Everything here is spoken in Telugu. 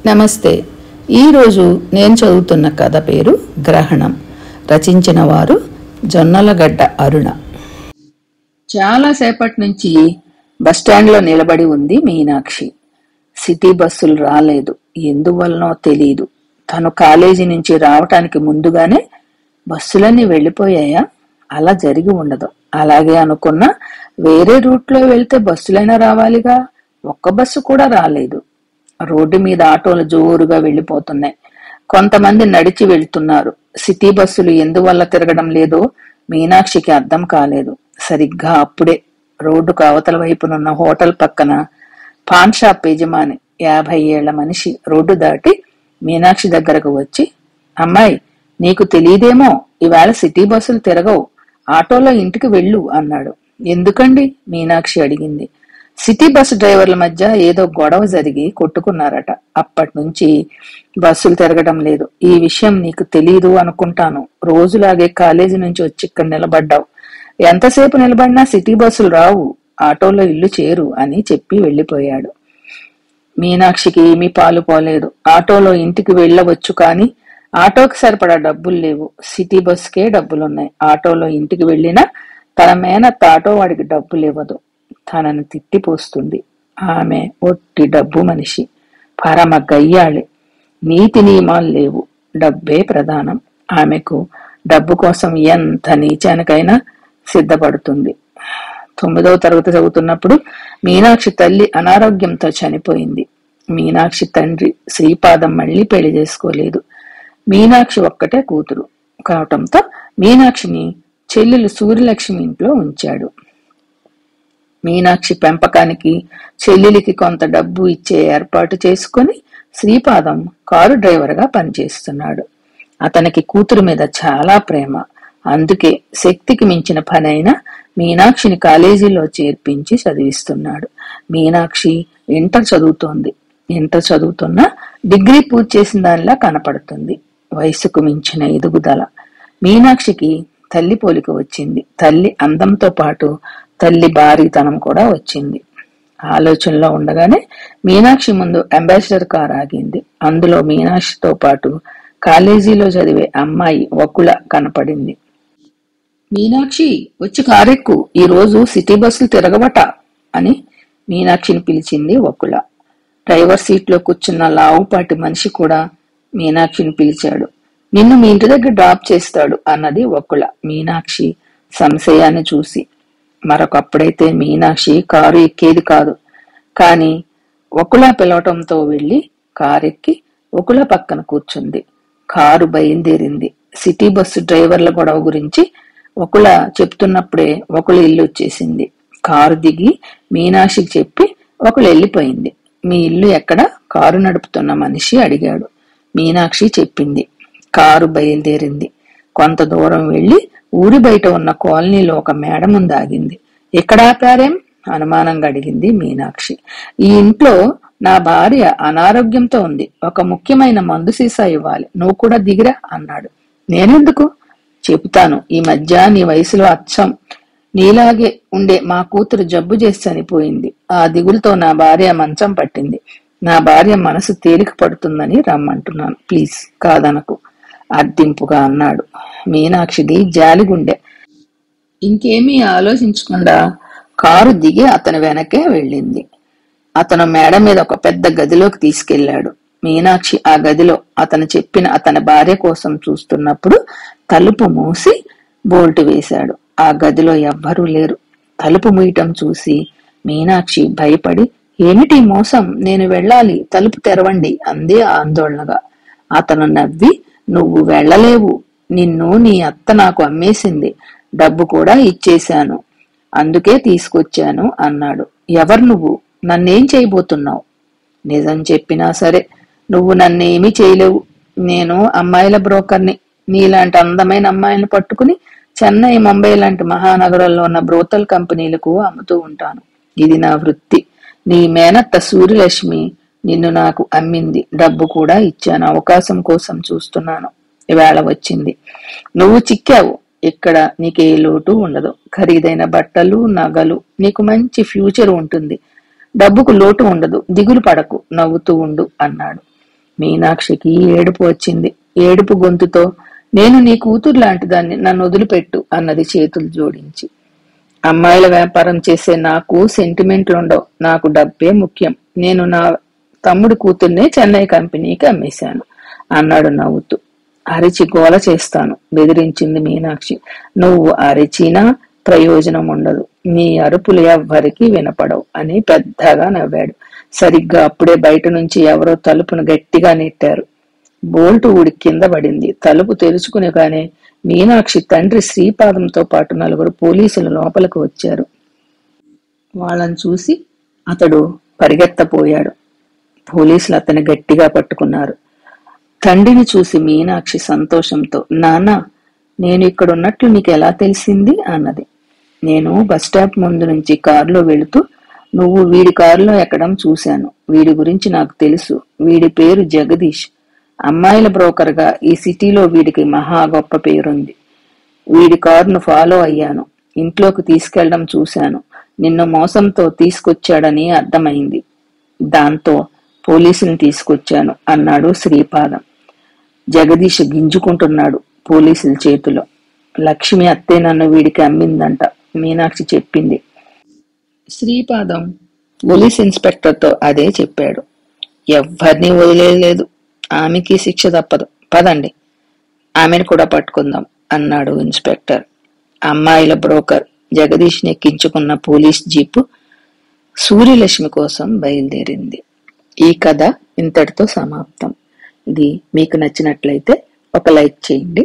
నమస్తే. ఈరోజు నేను చదువుతున్న కథ పేరు గ్రహణం. రచించిన వారు జొన్నలగడ్డ అరుణ. చాలాసేపటి నుంచి బస్టాండ్లో నిలబడి ఉంది మీనాక్షి. సిటీ బస్సులు రాలేదు, ఎందువల్లనో తెలీదు. తను కాలేజీ నుంచి రావటానికి ముందుగానే బస్సులన్నీ వెళ్ళిపోయాయా? అలా జరిగి ఉండదు. అలాగే అనుకున్నా వేరే రూట్లో వెళ్తే బస్సులైనా రావాలిగా. ఒక్క బస్సు కూడా రాలేదు. రోడ్డు మీద ఆటోలు జోరుగా వెళ్లిపోతున్నాయి. కొంతమంది నడిచి వెళ్తున్నారు. సిటీ బస్సులు ఎందువల్ల తిరగడం లేదో మీనాక్షికి అర్థం కాలేదు. సరిగ్గా అప్పుడే రోడ్డుకు అవతల వైపునున్న హోటల్ పక్కన పాన్ షాప్ యజమాని 50 ఏళ్ల మనిషి రోడ్డు దాటి మీనాక్షి దగ్గరకు వచ్చి, అమ్మాయి, నీకు తెలియదేమో, ఇవాళ సిటీ బస్సులు తిరగవు, ఆటోలో ఇంటికి వెళ్ళు అన్నాడు. ఎందుకండి? మీనాక్షి అడిగింది. సిటీ బస్సు డ్రైవర్ల మధ్య ఏదో గొడవ జరిగి కొట్టుకున్నారట. అప్పటి నుంచి బస్సులు తిరగడం లేదు. ఈ విషయం నీకు తెలీదు అనుకుంటాను. రోజులాగే కాలేజీ నుంచి వచ్చి ఇక్కడ నిలబడ్డావు. ఎంతసేపు నిలబడినా సిటీ బస్సులు రావు, ఆటోలో ఇల్లు చేరు అని చెప్పి వెళ్లిపోయాడు. మీనాక్షికి ఏమీ పాలు పోలేదు. ఆటోలో ఇంటికి వెళ్ళవచ్చు, కానీ ఆటోకి సరిపడా డబ్బులు లేవు. సిటీ బస్సుకే డబ్బులున్నాయి. ఆటోలో ఇంటికి వెళ్ళినా తన మేనత్త ఆటో వాడికి డబ్బులు ఇవ్వదు. తనను తిట్టిపోస్తుంది. ఆమె ఒట్టి డబ్బు మనిషి, పరమ గయ్యాళి. నీతి నియమాలు లేవు, డబ్బే ప్రధానం. ఆమెకు డబ్బు కోసం ఎంత నీచానికైనా సిద్ధపడుతుంది. 9వ తరగతి చదువుతున్నప్పుడు మీనాక్షి తల్లి అనారోగ్యంతో చనిపోయింది. మీనాక్షి తండ్రి శ్రీపాదం మళ్లీ పెళ్లి చేసుకోలేదు. మీనాక్షి ఒక్కటే కూతురు కావటంతో మీనాక్షిని చెల్లెలు సూర్యలక్ష్మి ఇంట్లో ఉంచాడు. మీనాక్షి పెంపకానికి చెల్లెలికి కొంత డబ్బు ఇచ్చే ఏర్పాటు చేసుకుని శ్రీపాదం కారు డ్రైవర్ గా పనిచేస్తున్నాడు. అతనికి కూతురు మీద చాలా ప్రేమ. అందుకే శక్తికి మించిన పనైనా మీనాక్షిని కాలేజీలో చేర్పించి చదివిస్తున్నాడు. మీనాక్షి ఇంటర్ చదువుతోంది. ఇంటర్ చదువుతున్నా డిగ్రీ పూర్తి చేసిన దానిలా కనపడుతుంది. వయసుకు మించిన ఎదుగుదల. మీనాక్షికి తల్లి పోలిక వచ్చింది. తల్లి అందంతో పాటు తల్లి భారీతనం కూడా వచ్చింది. ఆలోచనలో ఉండగానే మీనాక్షి ముందు అంబాసిడర్ కార్ ఆగింది. అందులో మీనాక్షితో పాటు కాలేజీలో చదివే అమ్మాయి వకుల కనపడింది. మీనాక్షి, వచ్చి కారెక్కు, ఈ రోజు సిటీ బస్సులు తిరగబట అని మీనాక్షిని పిలిచింది వకుల. డ్రైవర్ సీట్ లో కూర్చున్న లావుపాటి మనిషి కూడా మీనాక్షిని పిలిచాడు. నిన్ను మీ ఇంటి దగ్గర డ్రాప్ చేస్తాడు అన్నది వకుల మీనాక్షి సంశయాన్ని చూసి. మరొకప్పుడైతే మీనాక్షి కారు ఎక్కేది కాదు. కాని వకుల పిలవటంతో వెళ్లి కారెక్కి వకుల పక్కన కూర్చుంది. కారు బయలుదేరింది. సిటీ బస్సు డ్రైవర్ల గొడవ గురించి వకుల చెప్తున్నప్పుడే వకుల ఇల్లు వచ్చేసింది. కారు దిగి మీనాక్షికి చెప్పి వకుల వెళ్ళిపోయింది. మీ ఇల్లు ఎక్కడ? కారు నడుపుతున్న మనిషి అడిగాడు. మీనాక్షి చెప్పింది. కారు బయలుదేరింది. కొంత దూరం వెళ్లి ఊరి బయట ఉన్న కాలనీలో ఒక మేడ ముందు ఆగింది. ఎక్కడ ఆపారేం? అనుమానంగా అడిగింది మీనాక్షి. ఈ ఇంట్లో నా భార్య అనారోగ్యంతో ఉంది. ఒక ముఖ్యమైన మందు సీసా ఇవ్వాలి. నువ్వు కూడా దిగిరా అన్నాడు. నేనెందుకు? చెబుతాను. ఈ మధ్య నీ వయసులో అచ్చం నీలాగే ఉండే మా కూతురు జబ్బు చేసి చనిపోయింది. ఆ దిగులతో నా భార్య మంచం పట్టింది. నా భార్య మనసు తేలిక పడుతుందని రమ్మంటున్నాను. ప్లీజ్ కాదనకు అర్థింపుగా అన్నాడు. మీనాక్షిది జాలిగుండె. ఇంకేమీ ఆలోచించకుండా కారు దిగి అతని వెనకే వెళ్ళింది. అతను మేడ మీద ఒక పెద్ద గదిలోకి తీసుకెళ్లాడు. మీనాక్షి ఆ గదిలో అతను చెప్పిన అతని భార్య కోసం చూస్తున్నప్పుడు తలుపు మూసి బోల్ట్ వేశాడు. ఆ గదిలో ఎవ్వరూ లేరు. తలుపు మూయటం చూసి మీనాక్షి భయపడి, ఏమిటి మోసం, నేను వెళ్ళాలి, తలుపు తెరవండి అంది ఆందోళనగా. అతను నవ్వి, నువ్వు వెళ్ళలేవు, నిన్ను నీ అత్త నాకు అమ్మేసింది, డబ్బు కూడా ఇచ్చేశాను, అందుకే తీసుకొచ్చాను అన్నాడు. ఎవరు నువ్వు? నన్నేం చేయబోతున్నావు? నిజం చెప్పినా సరే నువ్వు నన్నేమీ చేయలేవు. నేను అమ్మాయిల బ్రోకర్ని. నీలాంటి అందమైన అమ్మాయిలను పట్టుకుని చెన్నై, ముంబై లాంటి మహానగరాల్లో ఉన్న బ్రోతల్ కంపెనీలకు అమ్ముతూ ఉంటాను. ఇది నా వృత్తి. నీ మేనత్త సూర్యలక్ష్మి నిన్ను నాకు అమ్మింది. డబ్బు కూడా ఇచ్చాను. అవకాశం కోసం చూస్తున్నాను. ఇవాళ వచ్చింది. నువ్వు చిక్కావు. ఇక్కడ నీకే లోటు ఉండదు. ఖరీదైన బట్టలు, నగలు, నీకు మంచి ఫ్యూచర్ ఉంటుంది. డబ్బుకు లోటు ఉండదు. దిగులు పడకు, నవ్వుతూ ఉండు అన్నాడు. మీనాక్షికి ఏడుపు వచ్చింది. ఏడుపు గొంతుతో, నేను నీ కూతురు లాంటిదాన్ని, నన్ను వదిలిపెట్టు అన్నది చేతులు జోడించి. అమ్మాయిల వ్యాపారం చేసే నాకు సెంటిమెంట్లుండవు. నాకు డబ్బే ముఖ్యం. నేను నా తమ్ముడి కూతుర్నే చెన్నై కంపెనీకి అమ్మేశాను అన్నాడు నవ్వుతూ. అరిచి గోల చేస్తాను బెదిరించింది మీనాక్షి. నువ్వు అరిచినా ప్రయోజనం ఉండదు. నీ అరుపులు ఎవ్వరికీ వినపడవు అని పెద్దగా నవ్వాడు. సరిగ్గా అప్పుడే బయట నుంచి ఎవరో తలుపును గట్టిగా నెట్టారు. బోల్టు ఊడి కింద పడింది. తలుపు తెరుచుకునగానే మీనాక్షి తండ్రి శ్రీపాదంతో పాటు 4 పోలీసులు లోపలికి వచ్చారు. వాళ్ళని చూసి అతడు పరిగెత్తపోయాడు. పోలీసులు అతన్ని గట్టిగా పట్టుకున్నారు. తండ్రిని చూసి మీనాక్షి సంతోషంతో, నాన్న, నేను ఇక్కడున్నట్లు నీకు ఎలా తెలిసింది అన్నది. నేను బస్టాప్ ముందు నుంచి కారులో వెళుతూ నువ్వు వీడి కారులో ఎక్కడం చూశాను. వీడి గురించి నాకు తెలుసు. వీడి పేరు జగదీష్. అమ్మాయిల బ్రోకర్ గా ఈ సిటీలో వీడికి మహా గొప్ప పేరుంది. వీడి కారును ఫాలో అయ్యాను. ఇంట్లోకి తీసుకెళ్లడం చూశాను. నిన్ను మోసంతో తీసుకొచ్చాడని అర్థమైంది. దాంతో పోలీసుని తీసుకొచ్చాను అన్నాడు శ్రీపాదం. జగదీష్ గింజుకుంటున్నాడు పోలీసుల చేతిలో. లక్ష్మి అత్తే నన్ను వీడికి అమ్మిందంట మీనాక్షి చెప్పింది. శ్రీపాదం పోలీస్ ఇన్స్పెక్టర్ తో అదే చెప్పాడు. ఎవ్వరినీ వదిలేదు. ఆమెకి శిక్ష తప్పదు. పదండి, ఆమెను కూడా పట్టుకుందాం అన్నాడు ఇన్స్పెక్టర్. అమ్మాయిల బ్రోకర్ జగదీష్ నెక్కించుకున్న పోలీస్ జీపు సూర్యలక్ష్మి కోసం బయలుదేరింది. ఈ కథ ఇంతటితో సమాప్తం. ఇది మీకు నచ్చినట్లయితే ఒక లైక్ చేయండి.